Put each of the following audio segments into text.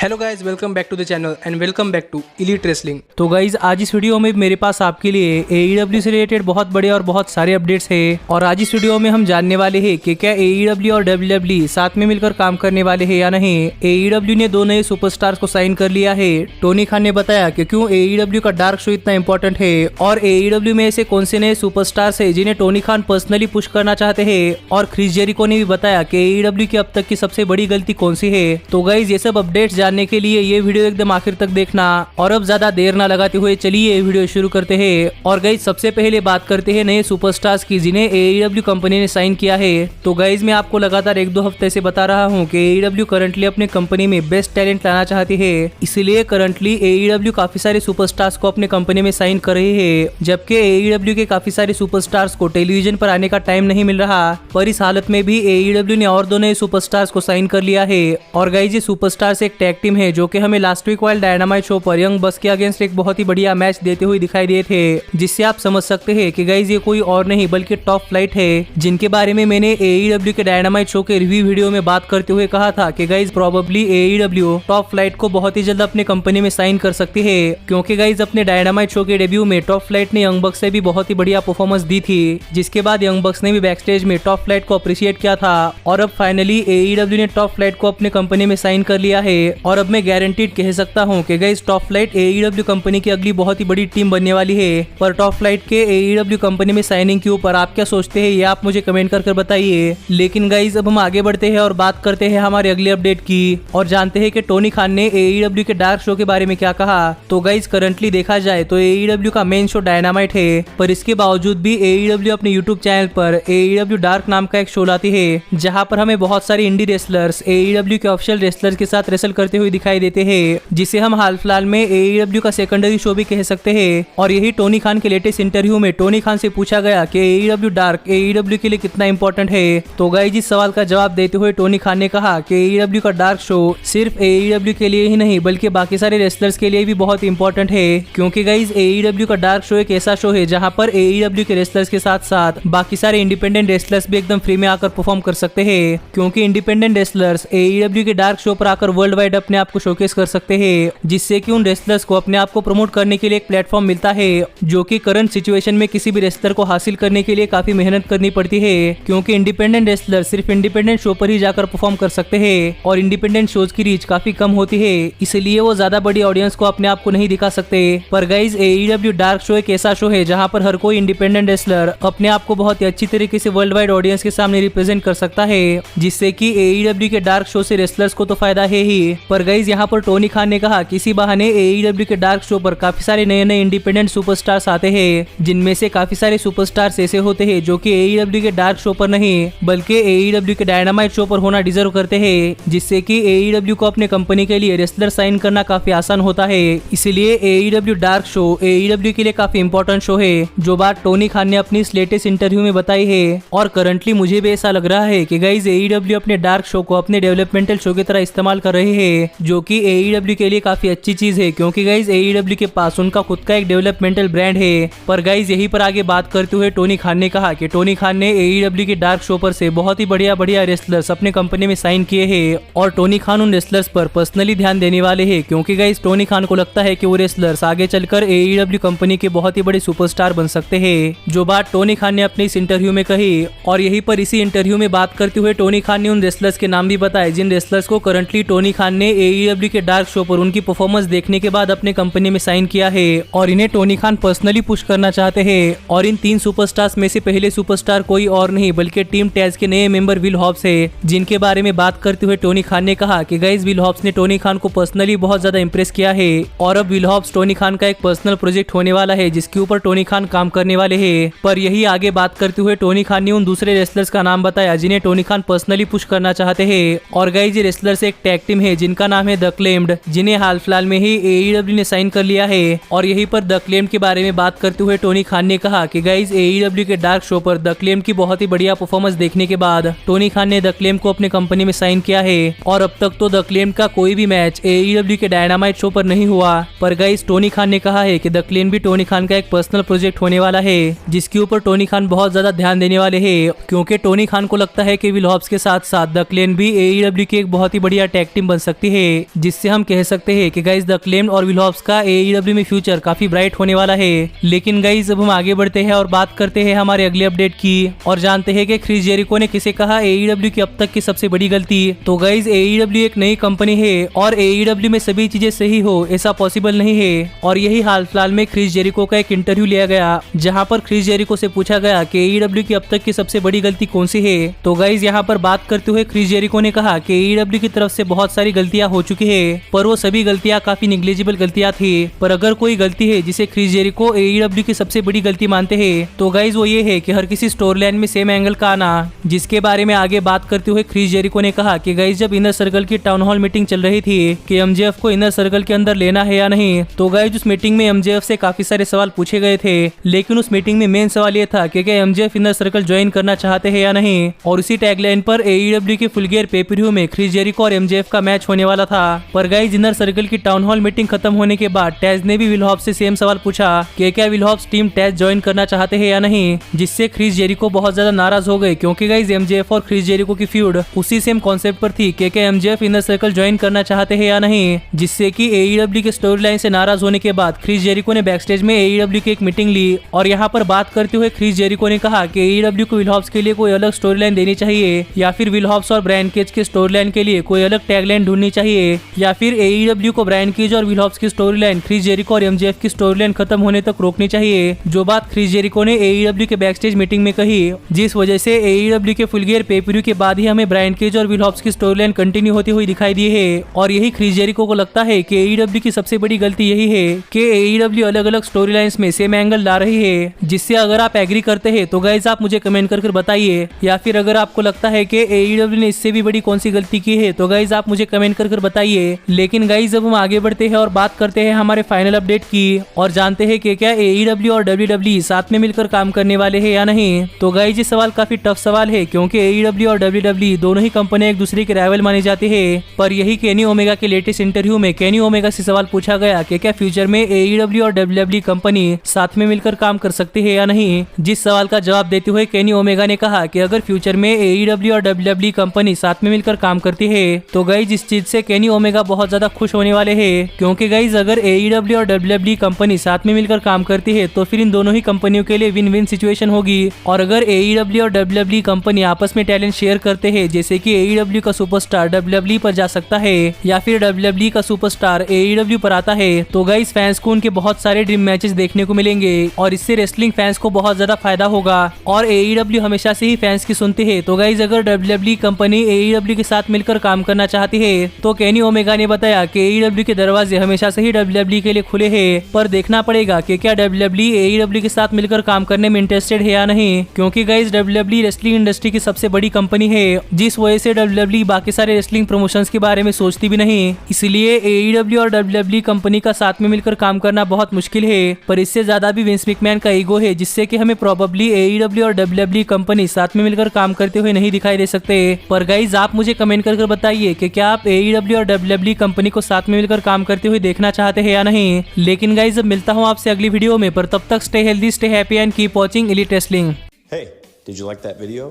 Hello guys, welcome back to the channel and welcome back to elite wrestling. तो guys आज इस video में मेरे पास आपके लिए AEW से रिलेटेड बहुत बड़े और बहुत सारे अपडेट्स हैं और आज इस वीडियो में हम जानने वाले हैं कि क्या AEW और WWE साथ में मिलकर काम करने वाले हैं या नहीं। AEW ने दो नए सुपरस्टार्स को साइन कर लिया है। टोनी खान ने बताया कि क्यों AEW का डार्क शो इतना इंपॉर्टेंट है और AEW में ऐसे कौन से नए सुपरस्टार्स है जिन्हें टोनी खान पर्सनली पुश करना चाहते हैं। और क्रिस जेरिको ने भी बताया कि AEW की अब तक की सबसे बड़ी गलती कौन सी है। तो गाइज ये सब अपडेट्स जानने के लिए ये वीडियो एकदम आखिर तक देखना और अब ज्यादा देर ना लगाते हुए चलिए ये वीडियो शुरू करते हैं। और गाइज सबसे पहले बात करते हैं नए सुपरस्टार्स की जिन्हें AEW कंपनी ने साइन किया है। तो गाइज मैं आपको लगातार 1-2 हफ्ते से बता रहा हूँ कि AEW करंटली अपने कंपनी में बेस्ट टैलेंट लाना चाहती है, इसलिए करंटली AEW काफी सारे सुपरस्टार्स को अपने कंपनी में साइन कर रही है, जबकि AEW के काफी सारे सुपरस्टार्स को टेलीविजन पर आने का टाइम नहीं मिल रहा। पर इस हालत में भी AEW ने और दो नए सुपरस्टार्स को साइन कर लिया है। और गाइज ये सुपरस्टार्स एक टैग टीम है जो कि हमें last week wild dynamite show पर यंग बस के अगेंस्ट एक बहुत ही बढ़िया मैच देते हुए दिखाई दिए थे, जिससे आप समझ सकते हैं कि गाइज ये कोई और नहीं बल्कि टॉप फ्लाइट है, जिनके बारे में मैंने AEW के डायनामाइट शो के रिव्यू वीडियो में बात करते हुए कहा था कि guys probably AEW top flight को बहुत ही जल्द अपने कंपनी में साइन कर सकती है, क्योंकि गाइज अपने डायनामाइट शो के डेब्यू में टॉप फ्लाइट ने यंग बक्स से भी बहुत ही बढ़िया परफॉर्मेंस दी थी, जिसके बाद यंग बक्स ने भी बैक स्टेज में टॉप फ्लाइट को अप्रिशिएट किया था। और अब फाइनली AEW ने टॉप फ्लाइट को अपने कंपनी में साइन कर लिया है। और अब मैं गारंटीड कह सकता हूँ कि guys top flight AEW company की अगली बहुत ही बड़ी टीम बनने वाली है। पर टॉप फ्लाइट के AEW कंपनी में साइनिंग के ऊपर आप क्या सोचते हैं ये आप मुझे कमेंट कर बताइए। लेकिन गाइस अब हम आगे बढ़ते हैं और बात करते हैं हमारे अगले अपडेट की और जानते हैं कि टोनी खान ने AEW के डार्क शो के बारे में क्या कहा। तो गाइस करंटली देखा जाए तो AEW का मेन शो डायनामाइट है, पर इसके बावजूद भी AEW अपने यूट्यूब चैनल पर AEW डार्क नाम का एक शो लाती है, जहाँ पर हमें बहुत सारे इंडी रेसलर्स AEW के ऑफिशियल रेसलर्स के साथ रेसल करते हुए दिखाई देते हैं, जिसे हम हाल फिलहाल में AEW का सेकेंडरी शो भी कह सकते हैं। और यही टोनी खान के लेटेस्ट इंटरव्यू में टोनी खान से पूछा गया कि AEW डार्क AEW के लिए कितना इंपॉर्टेंट है। तो गाइस इस सवाल का जवाब देते हुए टोनी खान ने कहा कि AEW का डार्क शो सिर्फ AEW के लिए ही नहीं बल्कि बाकी सारे रेसलर्स के लिए भी बहुत इंपॉर्टेंट है, क्योंकि गाइस AEW का डार्क शो एक ऐसा शो है जहां पर AEW के रेसलर्स के साथ साथ बाकी सारे इंडिपेंडेंट रेसलर्स भी एकदम फ्री में आकर परफॉर्म कर सकते हैं, क्योंकि इंडिपेंडेंट रेसलर्स AEW के डार्क शो पर आकर वर्ल्ड वाइड अपने आप को शोकेस कर सकते हैं, जिससे कि उन रेसलर्स को अपने आप को प्रमोट करने के लिए एक प्लेटफॉर्म मिलता है, जो कि करंट सिचुएशन में किसी भी रेसलर को हासिल करने के लिए काफी मेहनत करनी पड़ती है, क्योंकि इंडिपेंडेंट रेसलर सिर्फ इंडिपेंडेंट शो पर ही जाकर परफॉर्म कर सकते हैं और इंडिपेंडेंट शोज की रीच काफी कम होती है, इसलिए वो ज्यादा बड़ी ऑडियंस को अपने आप को नहीं दिखा सकते। पर गाइज AEW डार्क शो एक ऐसा शो है जहां पर हर कोई इंडिपेंडेंट रेसलर अपने आप को बहुत ही अच्छी तरीके से वर्ल्ड वाइड ऑडियंस के सामने रिप्रेजेंट कर सकता है, जिससे कि AEW के डार्क शो से रेसलर्स को तो फायदा है ही। पर गाइज यहाँ पर टोनी खान ने कहा किसी बहाने AEW के डार्क शो पर काफी सारे नए नए इंडिपेंडेंट सुपरस्टार्स आते हैं, जिनमें से काफी सारे सुपरस्टार्स ऐसे होते हैं जो कि AEW के डार्क शो पर नहीं बल्कि AEW के डायनामाइट शो पर होना डिजर्व करते हैं, जिससे कि AEW को अपने कंपनी के लिए रेसलर साइन करना काफी आसान होता है। इसलिए AEW डार्क शो AEW के लिए काफी इंपॉर्टेंट शो है, जो बात टोनी खान ने अपनी लेटेस्ट इंटरव्यू में बताई है। और करंटली मुझे भी ऐसा लग रहा है कि गाइज AEW अपने डार्क शो को अपने डेवलपमेंटल शो की तरह इस्तेमाल कर रहे हैं, जो कि AEW के लिए काफी अच्छी चीज है, क्योंकि गाइज AEW के पास उनका खुद का एक डेवलपमेंटल ब्रांड है। पर गाइज यही पर आगे बात करते हुए टोनी खान ने कहा कि टोनी खान ने AEW के डार्क शो पर से बहुत ही बढ़िया रेसलर्स अपने कंपनी में साइन किए हैं और टोनी खान उन रेसलर्स पर पर्सनली ध्यान देने वाले हैं, क्योंकि गाइज टोनी खान को लगता है कि वो रेसलर्स आगे चलकर AEW कंपनी के बहुत ही बड़े सुपरस्टार बन सकते हैं, जो बात टोनी खान ने अपने इस इंटरव्यू में कही। और यही पर इसी इंटरव्यू में बात करते हुए टोनी खान ने उन रेसलर्स के नाम भी बताए जिन रेसलर्स को करंटली टोनी खान ने AEW के डार्क शो पर उनकी परफॉर्मेंस देखने के बाद अपने कंपनी में साइन किया है और इन्हें टोनी खान पर्सनली पुश करना चाहते हैं। और इन 3 सुपरस्टार्स में से पहले सुपरस्टार कोई और नहीं बल्कि टीम टैज के नए मेंबर विल हॉब्स है, जिनके बारे में बात करते हुए टोनी खान ने कहा कि गाइस विल हॉब्स ने टोनी खान को पर्सनली बहुत ज्यादा इंप्रेस किया है और अब विल हॉब्स टोनी खान का एक पर्सनल प्रोजेक्ट होने वाला है जिसके ऊपर टोनी खान काम करने वाले हैं। पर यही आगे बात करते हुए टोनी खान ने उन दूसरे रेसलर्स का नाम बताया जिन्हें टोनी खान पर्सनली पुश करना चाहते हैं। और गाइस ये रेसलर्स एक टैग टीम है जिनका नाम है द क्लेम्ड, जिन्हें हाल फिलहाल में ही AEW ने साइन कर लिया है। और यही पर द क्लेम्ड के बारे में बात करते हुए टोनी खान ने कहा कि गाइस AEW के डार्क शो पर द क्लेम्ड की बहुत ही बढ़िया परफॉर्मेंस देखने के बाद टोनी खान ने द क्लेम्ड को अपने कंपनी में साइन किया है। और अब तक तो द क्लेम्ड का कोई भी मैच AEW के डायनामाइट शो पर नहीं हुआ, पर गाइस टोनी खान ने कहा है कि द क्लेम्ड भी टोनी खान का एक पर्सनल प्रोजेक्ट होने वाला है, जिसके ऊपर टोनी खान बहुत ज्यादा ध्यान देने वाले हैं, क्योंकि टोनी खान को लगता है कि विल हॉब्स के साथ साथ द क्लेम्ड भी AEW की एक बहुत ही बढ़िया टैग टीम बन सकती है, जिससे हम कह सकते हैं कि गाइज द क्लेम्ड और विल हॉब्स का AEW में फ्यूचर काफी ब्राइट होने वाला है। लेकिन गाइज अब हम आगे बढ़ते हैं और बात करते हैं हमारे अगले अपडेट की और जानते हैं कि क्रिस जेरिको ने किसे कहा AEW की अब तक की सबसे बड़ी गलती। तो गाइज AEW एक नई कंपनी है और AEW में सभी चीजें सही हो ऐसा पॉसिबल नहीं है। और यही हाल फिलहाल में क्रिस जेरिको का एक इंटरव्यू लिया गया जहां पर क्रिस जेरिको से पूछा गया कि AEW की अब तक की सबसे बड़ी गलती कौन सी है। तो गाइज यहाँ पर बात करते हुए क्रिस जेरिको ने कहा कि AEW की तरफ से बहुत सारी गलतियां हो चुकी है, पर वो सभी गलतियां काफी निग्लिजिबल गलतियां थी। पर अगर कोई गलती है जिसे क्रिस जेरिको AEW की सबसे बड़ी गलती मानते हैं तो गाइज वो ये है कि हर किसी स्टोर लाइन में सेम एंगल का आना, जिसके बारे में आगे बात करते हुए क्रिस जेरिको ने कहा कि गाइज जब इनर सर्कल की टाउन हॉल मीटिंग चल रही थी कि MJF को इनर सर्कल के अंदर लेना है या नहीं, तो गाइज उस मीटिंग में MJF से काफी सारे सवाल पूछे गए थे, लेकिन उस मीटिंग में मेन सवाल ये था कि क्या MJF इनर सर्कल ज्वाइन करना चाहते हैं या नहीं। और उसी टैगलाइन पर AEW के फुल गियर पेपरव्यू में क्रिस जेरिको और MJF का मैच होने वाला था। पर गाइज इनर सर्कल की टाउन हॉल मीटिंग खत्म होने के बाद टैज ने भी विल हॉब्स से सेम सवाल पूछा कि क्या will Hobbs team Taz join करना चाहते हैं या नहीं, जिससे क्रिस जेरिको बहुत ज्यादा नाराज हो गए क्योंकि गाइज MJF और क्रिस जेरिको की फ्यूड उसी सेम कॉन्सेप्ट पर थी कि क्या MJF इनर सर्कल ज्वाइन करना चाहते हैं या नहीं, जिससे कि AEW के स्टोरी लाइन से नाराज होने के बाद क्रिस जेरिको ने बैकस्टेज में AEW की एक मीटिंग ली और यहाँ पर बात करते हुए क्रिस जेरिको ने कहा कि AEW को विल हॉब्स के लिए कोई अलग स्टोरी लाइन देनी चाहिए या फिर विल हॉब्स और ब्रायन केज के स्टोरी लाइन के लिए कोई अलग टैगलाइन ढूंढनी चाहिए, या फिर AEW को ब्रायन केज और विल हॉब्स की स्टोरी लाइन क्रिस जेरिको और MJF की स्टोरी लाइन खत्म होने तक रोकनी चाहिए, जो बात क्रिस जेरिको ने AEW के बैकस्टेज मीटिंग में कही, जिस वजह से AEW के फुल गियर पेपरव्यू के बाद ही हमें ब्रायन केज और विल हॉब्स की स्टोरी लाइन कंटिन्यू होती हुई दिखाई दी है। और यही क्रिस जेरिको को लगता है कि AEW की सबसे बड़ी गलती यही है कि AEW अलग अलग स्टोरी लाइन्स में सेम एंगल ला रही है, जिससे अगर आप एग्री करते हैं तो गाइज आप मुझे कमेंट कर बताइए, या फिर अगर आपको लगता है कि AEW ने इससे भी बड़ी कौन सी गलती की है तो गाइज आप मुझे कमेंट कर बताइए। लेकिन गाइज अब हम आगे बढ़ते हैं और बात करते हैं हमारे फाइनल अपडेट की और जानते हैं कि क्या AEW और WWE साथ में मिलकर काम करने वाले हैं या नहीं। तो गाइज ये सवाल काफी टफ सवाल है क्योंकि AEW और WWE दोनों ही कंपनियां एक दूसरे के राइवल मानी जाती है। पर यही केनी ओमेगा के लेटेस्ट इंटरव्यू में केनी ओमेगा से सवाल पूछा गया कि क्या फ्यूचर में AEW और WWE कंपनी साथ में मिलकर काम कर सकती है या नहीं, जिस सवाल का जवाब देते हुए केनी ओमेगा ने कहा कि अगर फ्यूचर में AEW और WWE कंपनी साथ में मिलकर काम करती है तो गाइज इस चीज से केनी ओमेगा बहुत ज्यादा खुश होने वाले हैं, क्योंकि गाइज अगर AEW और WWE कंपनी साथ में मिलकर काम करती है तो फिर इन दोनों ही कंपनियों के लिए विन विन सिचुएशन होगी। और अगर AEW और WWE कंपनी आपस में टैलेंट शेयर करते हैं, जैसे कि AEW का सुपरस्टार WWE पर जा सकता है या फिर WWE का सुपरस्टार AEW पर आता है, तो गाइज फैंस को उनके बहुत सारे ड्रीम मैचेस देखने को मिलेंगे और इससे रेसलिंग फैंस को बहुत ज्यादा फायदा होगा। और AEW हमेशा से ही फैंस की सुनती है, तो गाइज अगर WWE कंपनी AEW के साथ मिलकर काम करना चाहती है तो केनी ओमेगा ने बताया कि AEW के दरवाजे हमेशा से ही WWE के लिए खुले हैं, पर देखना पड़ेगा कि क्या WWE AEW के साथ मिलकर काम करने में इंटरेस्टेड है या नहीं, क्योंकि गाइज WWE रेसलिंग इंडस्ट्री की सबसे बड़ी कंपनी है, जिस वजह से WWE बाकी सारे रेसलिंग प्रमोशंस के बारे में सोचती भी नहीं। इसलिए AEW और WWE कंपनी का साथ में मिलकर काम करना बहुत मुश्किल है, पर इससे ज्यादा भी विंस मैकमैन का ईगो है, जिससे कि हमें प्रोबेबली AEW और WWE कंपनी साथ में मिलकर काम करते हुए नहीं दिखाई दे सकते। पर गाइज आप मुझे कमेंट कर बताइए कि क्या आप AEW और WWE कंपनी को साथ में मिलकर काम करते हुए देखना चाहते हैं या नहीं। लेकिन गाइज अब मिलता हूँ आपसे अगली वीडियो में, पर तब तक stay healthy, stay happy and keep watching elite wrestling. Hey, did you like that video?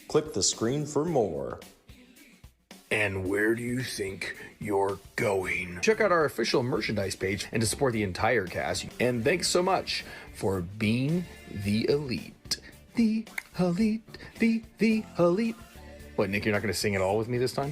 Click the screen for more. And where do you think you're going? Check out our official merchandise page and to support the entire cast. And thanks so much for being the elite. The elite, the elite. What, Nick, you're not going to sing it all with me this time?